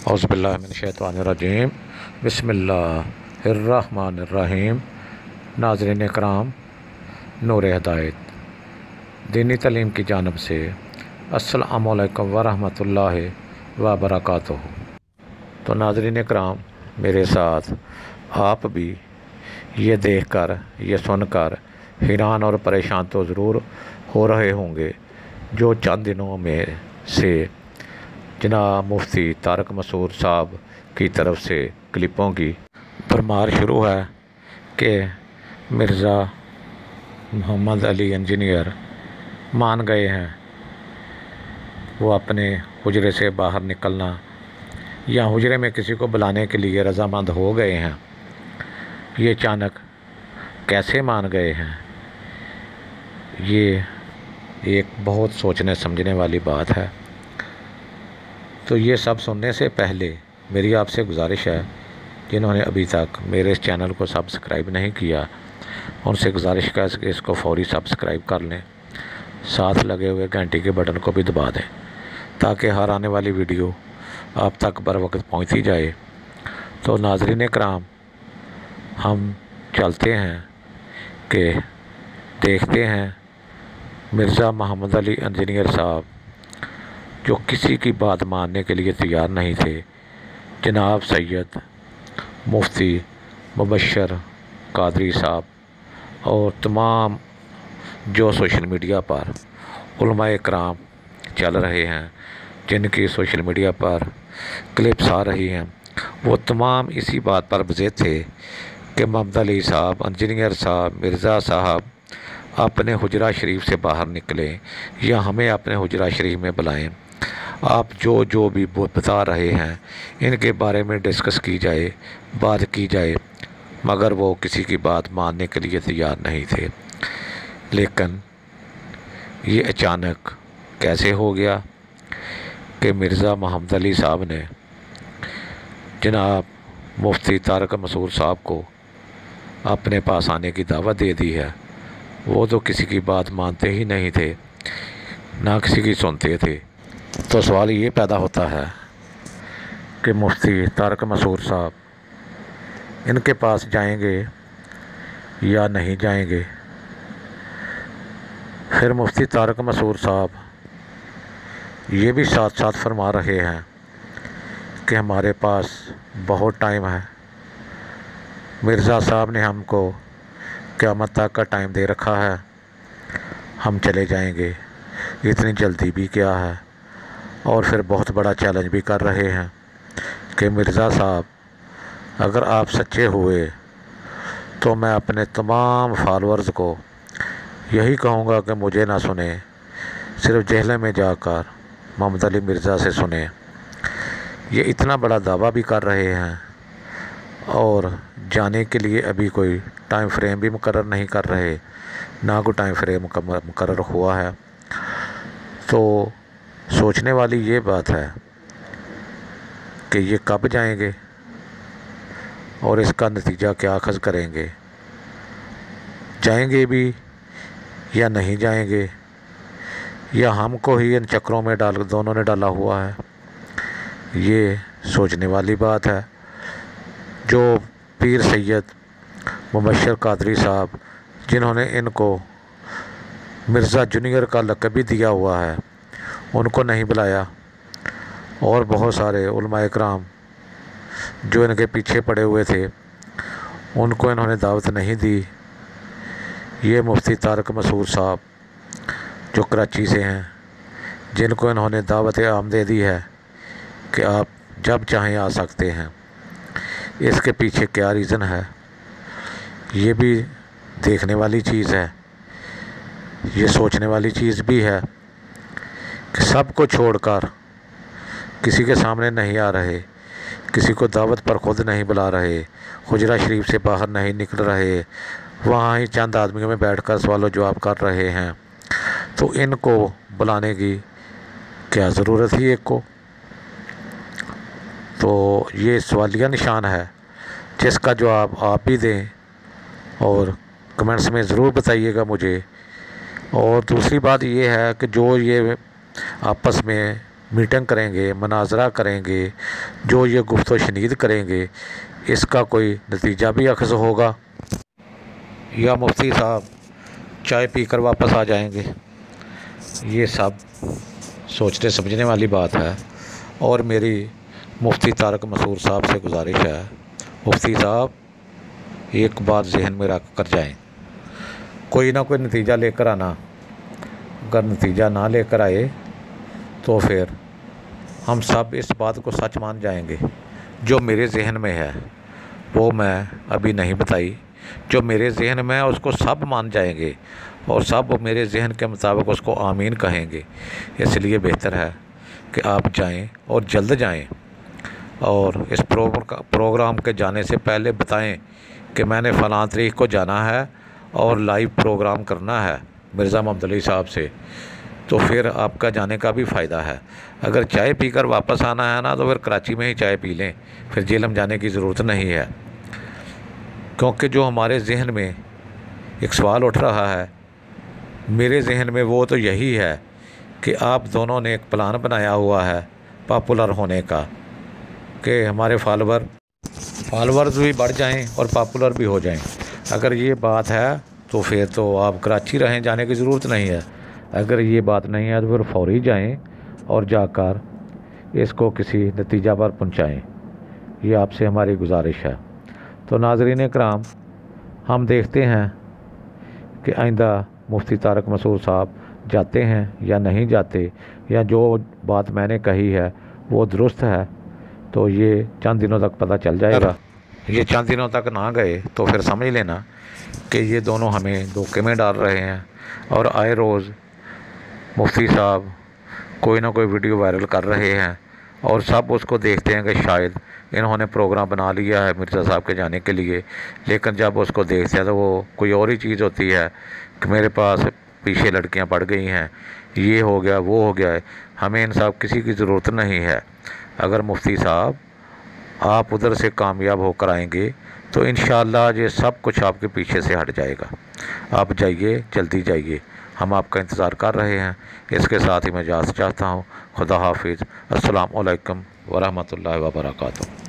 اعوذ باللہ من الشیطان الرجیم بسم اللہ الرحمن الرحیم۔ ناظرین کرام، نور ہدایت دینی تعلیم کی جانب سے السلام علیکم ورحمۃ اللہ وبرکاتہ۔ تو ناظرین کرام، میرے ساتھ آپ بھی یہ دیکھ کر یہ سن کر حیران اور پریشان تو ضرور ہو رہے ہوں گے جو چند دنوں میں سے جناب مفتی طارق مسعود صاحب کی طرف سے کلپوں کی بھرمار شروع ہے کہ مرزا محمد علی انجینئر مان گئے ہیں، وہ اپنے حجرے سے باہر نکلنا یا حجرے میں کسی کو بلانے کے لیے رضامند ہو گئے ہیں۔ یہ اچانک کیسے مان گئے ہیں؟ یہ ایک بہت سوچنے سمجھنے والی بات ہے۔ تو یہ سب سننے سے پہلے میری آپ سے گزارش ہے، جنہوں نے ابھی تک میرے اس چینل کو سبسکرائب نہیں کیا، ان سے گزارش ہے کہ اس کو فوری سبسکرائب کر لیں، ساتھ لگے ہوئے گھنٹی کے بٹن کو بھی دبا دیں تاکہ ہر آنے والی ویڈیو آپ تک بر وقت پہنچتی جائے۔ تو ناظرین کرام، ہم چلتے ہیں کہ دیکھتے ہیں مرزا محمد علی انجینئر صاحب جو کسی کی بات ماننے کے لیے تیار نہیں تھے، جناب سید مفتی مبشر قادری صاحب اور تمام جو سوشل میڈیا پر علماء کرام چل رہے ہیں، جن کی سوشل میڈیا پر کلپس آ رہی ہیں، وہ تمام اسی بات پر بضد تھے کہ محمد علی صاحب، انجینئر صاحب، مرزا صاحب اپنے حجرہ شریف سے باہر نکلیں یا ہمیں اپنے حجرہ شریف میں بلائیں، آپ جو بھی بتا رہے ہیں ان کے بارے میں ڈسکس کی جائے، بات کی جائے، مگر وہ کسی کی بات ماننے کے لیے تیار نہیں تھے۔ لیکن یہ اچانک کیسے ہو گیا کہ مرزا محمد علی صاحب نے جناب مفتی طارق مسعود صاحب کو اپنے پاس آنے کی دعوت دے دی ہے؟ وہ تو کسی کی بات مانتے ہی نہیں تھے، نہ کسی کی سنتے تھے۔ تو سوال یہ پیدا ہوتا ہے کہ مفتی طارق مسعود صاحب ان کے پاس جائیں گے یا نہیں جائیں گے؟ پھر مفتی طارق مسعود صاحب یہ بھی ساتھ ساتھ فرما رہے ہیں کہ ہمارے پاس بہت ٹائم ہے، مرزا صاحب نے ہم کو قیامت تک کا ٹائم دے رکھا ہے، ہم چلے جائیں گے، اتنی جلدی بھی کیا ہے؟ اور پھر بہت بڑا چیلنج بھی کر رہے ہیں کہ مرزا صاحب اگر آپ سچے ہوئے تو میں اپنے تمام فالورز کو یہی کہوں گا کہ مجھے نہ سنیں، صرف جہلم میں جا کر محمد علی مرزا سے سنیں۔ یہ اتنا بڑا دعویٰ بھی کر رہے ہیں اور جانے کے لیے ابھی کوئی ٹائم فریم بھی مقرر نہیں کر رہے، نہ کوئی ٹائم فریم مقرر ہوا ہے۔ تو سوچنے والی یہ بات ہے کہ یہ کب جائیں گے اور اس کا نتیجہ کیا اخذ کریں گے؟ جائیں گے بھی یا نہیں جائیں گے، یا ہم کو ہی ان چکروں میں دونوں نے ڈالا ہوا ہے؟ یہ سوچنے والی بات ہے۔ جو پیر سید مبشر قادری صاحب، جنہوں نے ان کو مرزا جونیئر کا لقب بھی دیا ہوا ہے، ان کو نہیں بلایا، اور بہت سارے علماء کرام جو ان کے پیچھے پڑے ہوئے تھے ان کو انہوں نے دعوت نہیں دی۔ یہ مفتی طارق مسعود صاحب جو کراچی سے ہیں، جن کو انہوں نے دعوت عام دے دی ہے کہ آپ جب چاہیں آ سکتے ہیں، اس کے پیچھے کیا ریزن ہے؟ یہ بھی دیکھنے والی چیز ہے، یہ سوچنے والی چیز بھی ہے کہ سب کو چھوڑ کر کسی کے سامنے نہیں آ رہے، کسی کو دعوت پر خود نہیں بلا رہے، حجرہ شریف سے باہر نہیں نکل رہے، وہاں ہی چند آدمیوں میں بیٹھ کر سوال و جواب کر رہے ہیں، تو ان کو بلانے کی کیا ضرورت تھی ایک کو؟ تو یہ سوالیہ نشان ہے جس کا جواب آپ بھی دیں اور کمنٹس میں ضرور بتائیے گا مجھے۔ اور دوسری بات یہ ہے کہ جو یہ آپس میں میٹنگ کریں گے، مناظرہ کریں گے، جو یہ گفت و شنید کریں گے، اس کا کوئی نتیجہ بھی اخذ ہوگا یا مفتی صاحب چائے پی کر واپس آ جائیں گے؟ یہ سب سوچنے سمجھنے والی بات ہے۔ اور میری مفتی طارق مسعود صاحب سے گزارش ہے، مفتی صاحب ایک بات ذہن میں رکھ کر جائیں، کوئی نہ کوئی نتیجہ لے کر آنا، اگر نتیجہ نہ لے کر آئے تو پھر ہم سب اس بات کو سچ مان جائیں گے۔ جو میرے ذہن میں ہے وہ میں ابھی نہیں بتائی، جو میرے ذہن میں ہے اس کو سب مان جائیں گے اور سب میرے ذہن کے مطابق اس کو آمین کہیں گے۔ اس لیے بہتر ہے کہ آپ جائیں اور جلد جائیں، اور اس پروگرام کے جانے سے پہلے بتائیں کہ میں نے فلاں تاریخ کو جانا ہے اور لائیو پروگرام کرنا ہے مرزا محمد علی صاحب سے، تو پھر آپ کا جانے کا بھی فائدہ ہے۔ اگر چائے پی کر واپس آنا ہے نا تو پھر کراچی میں ہی چائے پی لیں، پھر جیلم جانے کی ضرورت نہیں ہے۔ کیونکہ جو ہمارے ذہن میں ایک سوال اٹھ رہا ہے، میرے ذہن میں وہ تو یہی ہے کہ آپ دونوں نے ایک پلان بنایا ہوا ہے پاپولر ہونے کا، کہ ہمارے فالورز بھی بڑھ جائیں اور پاپولر بھی ہو جائیں۔ اگر یہ بات ہے تو پھر تو آپ کراچی رہیں، جانے کی ضرورت نہیں ہے۔ اگر یہ بات نہیں ہے تو پھر فوری جائیں اور جا کر اس کو کسی نتیجہ پر پہنچائیں، یہ آپ سے ہماری گزارش ہے۔ تو ناظرین کرام، ہم دیکھتے ہیں کہ آئندہ مفتی طارق مسعود صاحب جاتے ہیں یا نہیں جاتے، یا جو بات میں نے کہی ہے وہ درست ہے، تو یہ چند دنوں تک پتہ چل جائے گا۔ یہ چند دنوں تک نہ گئے تو پھر سمجھ لینا کہ یہ دونوں ہمیں دھوکے میں ڈال رہے ہیں، اور آئے روز مفتی صاحب کوئی نہ کوئی ویڈیو وائرل کر رہے ہیں، اور سب اس کو دیکھتے ہیں کہ شاید انہوں نے پروگرام بنا لیا ہے مرزا صاحب کے جانے کے لیے، لیکن جب اس کو دیکھتے ہیں تو وہ کوئی اور ہی چیز ہوتی ہے کہ میرے پاس پیچھے لڑکیاں پڑ گئی ہیں، یہ ہو گیا وہ ہو گیا ہے۔ ہمیں ان صاحب کسی کی ضرورت نہیں ہے۔ اگر مفتی صاحب آپ ادھر سے کامیاب ہو کر آئیں گے تو انشاءاللہ یہ سب کچھ آپ کے پیچھے سے ہٹ جائے گا۔ آپ جائیے، جلدی جائیے، ہم آپ کا انتظار کر رہے ہیں۔ اس کے ساتھ ہی میں اجازت چاہتا ہوں۔ خدا حافظ۔ السلام علیکم ورحمۃ اللہ وبرکاتہ۔